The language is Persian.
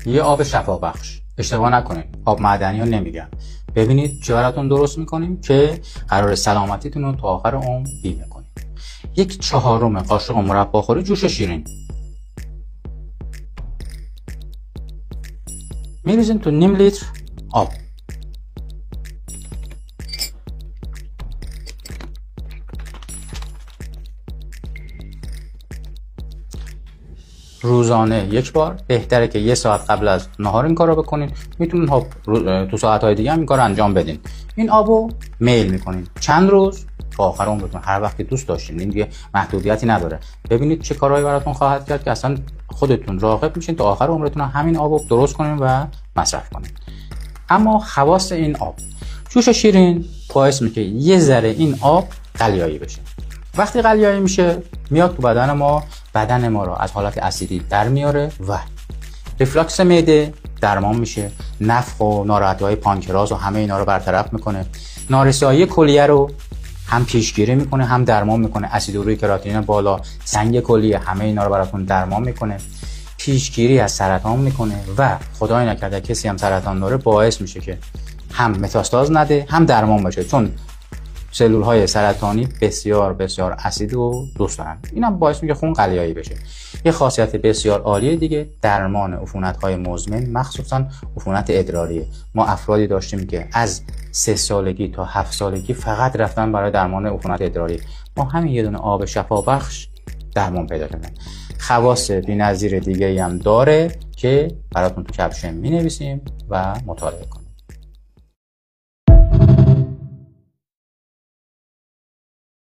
یه آب شفابخش، اشتباه نکنید، آب معدنی ها نمیگم. ببینید چه براتون درست میکنیم که قرار سلامتیتون رو تا آخر عمر بیمه کنیم. 1/4 قاشق مرباخوری جوش شیرین میریزیم تو نیم لیتر آب. روزانه 1 بار، بهتره که 1 ساعت قبل از نهار این کارو بکنین. میتونین تو ساعت‌های دیگه هم این کارو انجام بدین. این آبو میل میکنین چند روز تا آخر عمرتون، هر وقتی دوست داشتین. این دیگه محدودیتی نداره. ببینید چه کارهایی براتون خواهد کرد که اصلا خودتون راغب میشین تا آخر عمرتون همین آبو درست کنین و مصرف کنین. اما خواص این آب، جوش شیرین باعث میشه یه ذره این آب قلیایی بشه. وقتی قلیایی میشه میاد تو بدن ما رو از حالت اسیدی در میاره و ریفلاکس معده درمان میشه، نفخ و ناراحتی‌های پانکراس و همه اینا رو برطرف میکنه. نارسایی کلیه رو هم پیشگیری میکنه هم درمان میکنه. اسیدوری کراتین بالا، سنگ کلیه، همه اینا رو براتون درمان میکنه. پیشگیری از سرطان میکنه و خدای نکرده کسی هم سرطان داره باعث میشه که هم متاستاز نده هم درمان بشه، چون سلول های سرطانی بسیار بسیار اسید و دوست دارن. اینم باعث میشه خون قلیایی بشه. یه خاصیت بسیار عالی دیگه درمان عفونت های مزمن، مخصوصا عفونت ادراریه. ما افرادی داشتیم که از 3 سالگی تا 7 سالگی فقط رفتن برای درمان عفونت ادراری. ما همین یه دونه آب شفابخش درمان پیدا کردن. خواص بی‌نظیر دیگه‌ای هم داره که براتون تو کپشن می‌نویسیم و مطالعه کنید.